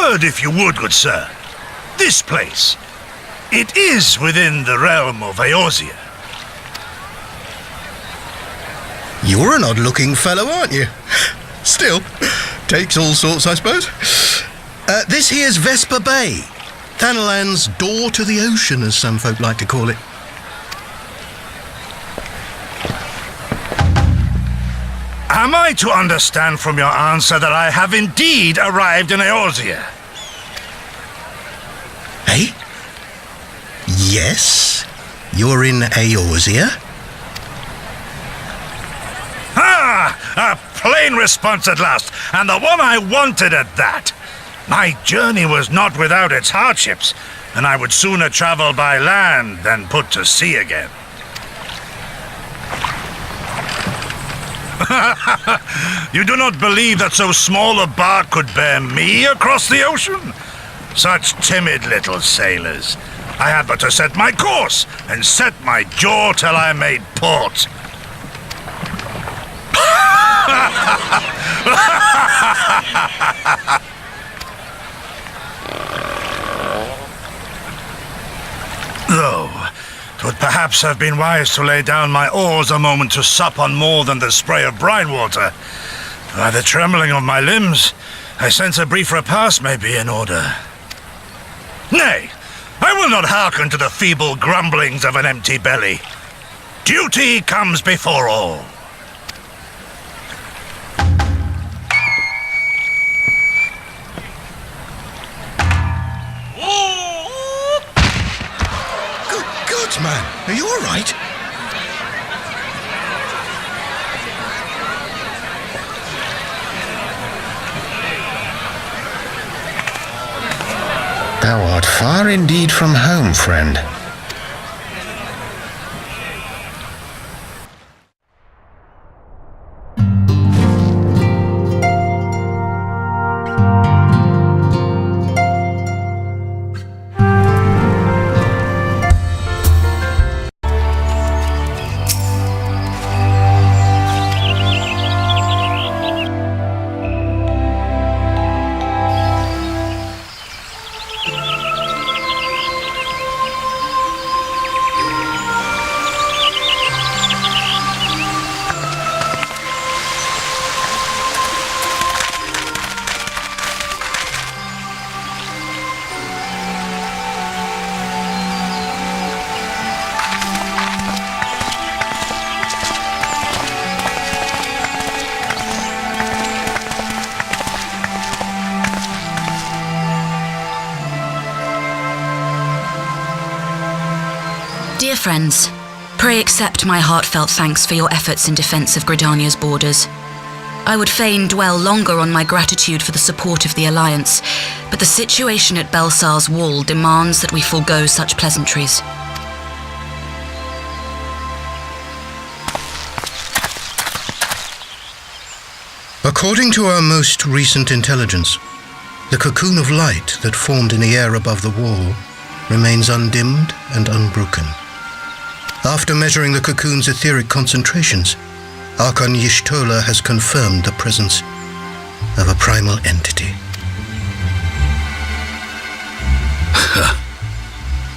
word, if you would, good sir. This place, it is within the realm of Eorzea. You're an odd-looking fellow, aren't you? Still, takes all sorts, I suppose. This here's Vesper Bay, Thanalan's door to the ocean, as some folk like to call it. Am I to understand from your answer that I have indeed arrived in Eorzea? Eh? Yes, you're in Eorzea. A plain response at last, and the one I wanted at that. My journey was not without its hardships, and I would sooner travel by land than put to sea again. You do not believe that so small a bark could bear me across the ocean? Such timid little sailors. I had but to set my course and set my jaw till I made port. Though, 'twould perhaps have been wise to lay down my oars a moment to sup on more than the spray of brine water. By the trembling of my limbs, I sense a brief repast may be in order. Nay, I will not hearken to the feeble grumblings of an empty belly. Duty comes before all. Good man, are you all right? Thou art far indeed from home, friend. Dear friends, pray accept my heartfelt thanks for your efforts in defence of Gridania's borders. I would fain dwell longer on my gratitude for the support of the Alliance, but the situation at Belsar's Wall demands that we forego such pleasantries. According to our most recent intelligence, the cocoon of light that formed in the air above the wall remains undimmed and unbroken. After measuring the cocoon's etheric concentrations, Archon Y'shtola has confirmed the presence of a primal entity.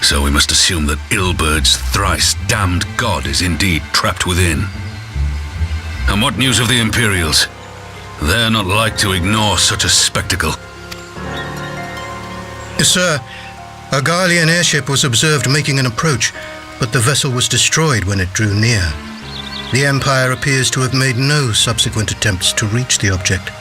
So we must assume that Ilbert's thrice damned god is indeed trapped within. And what news of the Imperials? They're not like to ignore such a spectacle. Sir, a Garlean airship was observed making an approach, but the vessel was destroyed when it drew near. The Empire appears to have made no subsequent attempts to reach the object.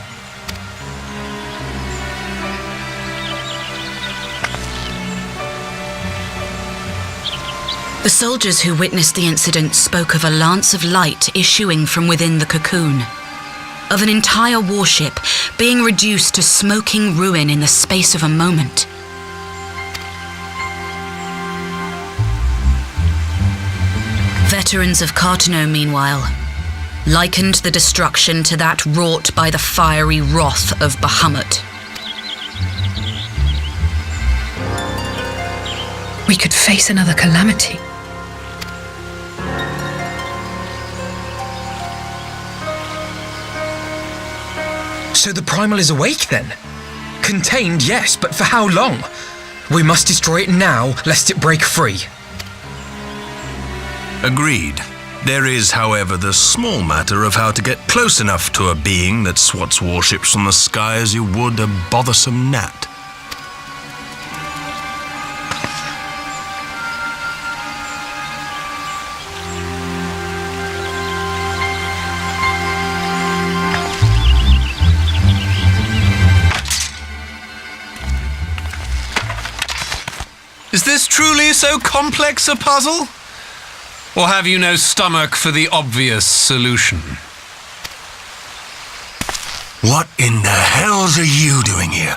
The soldiers who witnessed the incident spoke of a lance of light issuing from within the cocoon, of an entire warship being reduced to smoking ruin in the space of a moment. Veterans of Cartano, meanwhile, likened the destruction to that wrought by the fiery wrath of Bahamut. We could face another calamity. So the Primal is awake then? contained, yes, but for how long? We must destroy it now, lest it break free. Agreed. There is, however, the small matter of how to get close enough to a being that swats warships from the sky as you would a bothersome gnat. Is this truly so complex a puzzle? Or have you no stomach for the obvious solution? What in the hells are you doing here?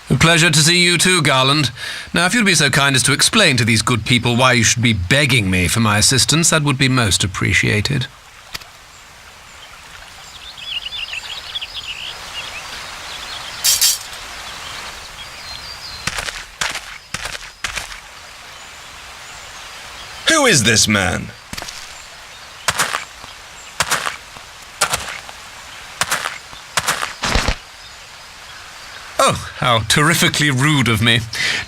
A pleasure to see you too, Garland. Now, if you'd be so kind as to explain to these good people why you should be begging me for my assistance, that would be most appreciated. Who is this man? Oh, how terrifically rude of me.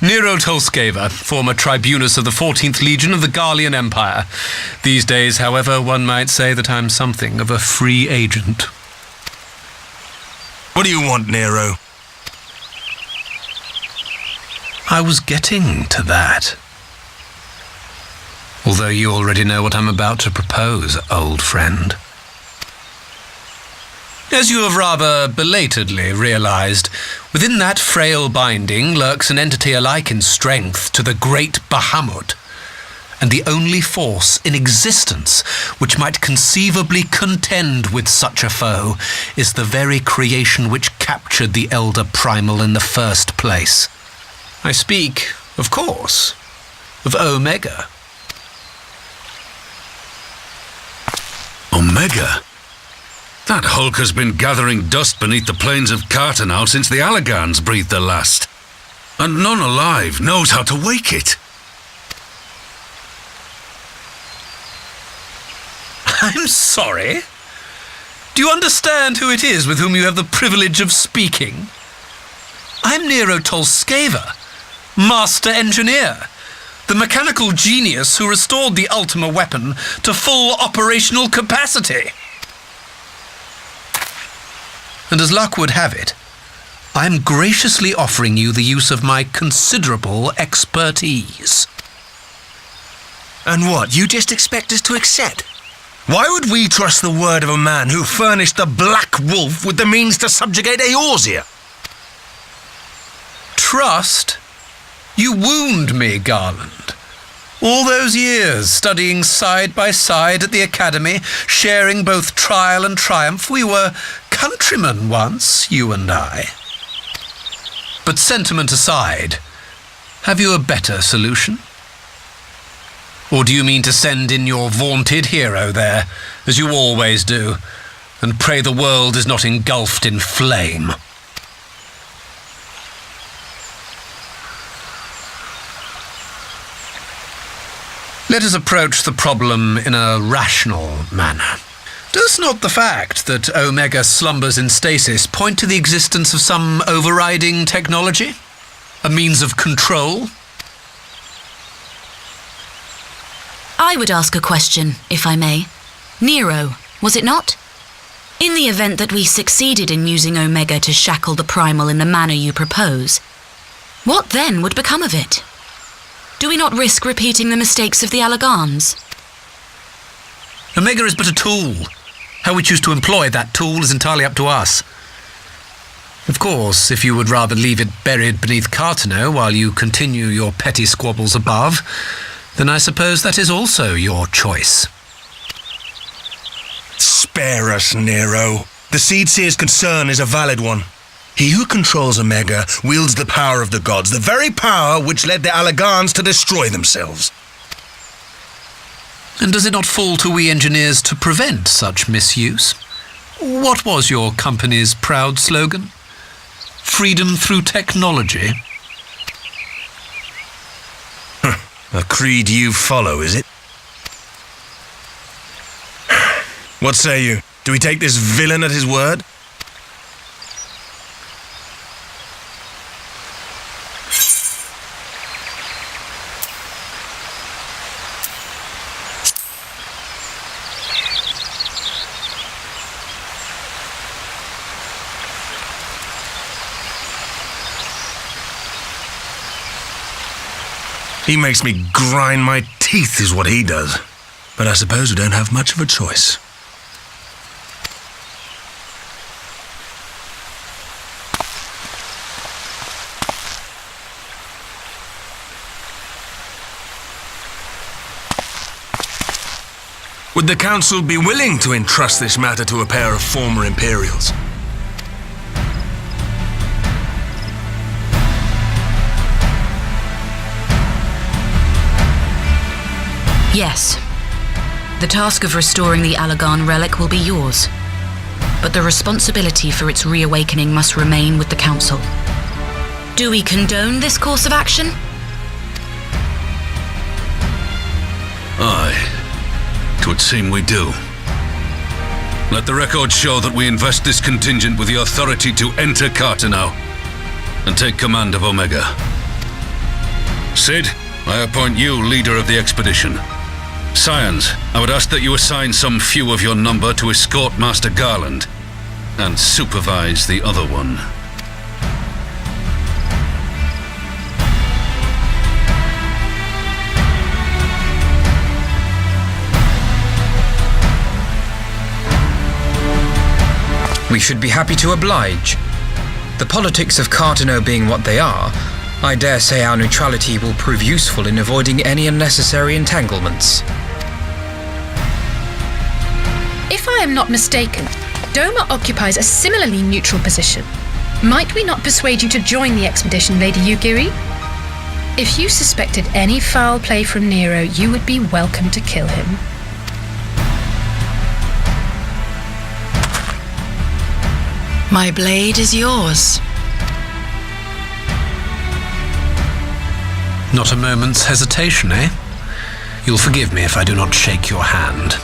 Nero Tolskeva, former tribunus of the 14th Legion of the Garlean Empire. These days, however, one might say that I'm something of a free agent. What do you want, Nero? I was getting to that. Although you already know what I'm about to propose, old friend. As you have rather belatedly realized, within that frail binding lurks an entity alike in strength to the great Bahamut, and the only force in existence which might conceivably contend with such a foe is the very creation which captured the Elder Primal in the first place. I speak, of course, of Omega. Omega? That hulk has been gathering dust beneath the plains of Cartanal since the Allegans breathed their last. And none alive knows how to wake it. I'm sorry? Do you understand who it is with whom you have the privilege of speaking? I'm Nero Tolskeva, Master Engineer, the mechanical genius who restored the Ultima weapon to full operational capacity. And as luck would have it, I am graciously offering you the use of my considerable expertise. And what, you just expect us to accept? Why would we trust the word of a man who furnished the Black Wolf with the means to subjugate Eorzea? Trust? You wound me, Garland. All those years studying side by side at the academy, sharing both trial and triumph, we were countrymen once, you and I. But sentiment aside, have you a better solution? Or do you mean to send in your vaunted hero there, as you always do, and pray the world is not engulfed in flame? Let us approach the problem in a rational manner. Does not the fact that Omega slumbers in stasis point to the existence of some overriding technology? A means of control? I would ask a question, if I may. Nero, was it not? In the event that we succeeded in using Omega to shackle the Primal in the manner you propose, what then would become of it? Do we not risk repeating the mistakes of the Allegans? Omega is but a tool. How we choose to employ that tool is entirely up to us. Of course, if you would rather leave it buried beneath Cartano while you continue your petty squabbles above, then I suppose that is also your choice. Spare us, Nero. The Seedseer's concern is a valid one. He who controls Omega wields the power of the gods, the very power which led the Allegans to destroy themselves. And does it not fall to we engineers to prevent such misuse? What was your company's proud slogan? Freedom through technology? A creed you follow, is it? What say you? Do we take this villain at his word? He makes me grind my teeth is what he does. But I suppose we don't have much of a choice. Would the Council be willing to entrust this matter to a pair of former Imperials? Yes. The task of restoring the Alagan relic will be yours. But the responsibility for its reawakening must remain with the Council. Do we condone this course of action? Aye. 'Twould seem we do. Let the record show that we invest this contingent with the authority to enter Carteneau and take command of Omega. Sid, I appoint you leader of the expedition. Scions, I would ask that you assign some few of your number to escort Master Garland and supervise the other one. We should be happy to oblige. The politics of Carteneau being what they are, I dare say our neutrality will prove useful in avoiding any unnecessary entanglements. If I am not mistaken, Doma occupies a similarly neutral position. Might we not persuade you to join the expedition, Lady Yugiri? If you suspected any foul play from Nero, you would be welcome to kill him. My blade is yours. Not a moment's hesitation, eh? You'll forgive me if I do not shake your hand.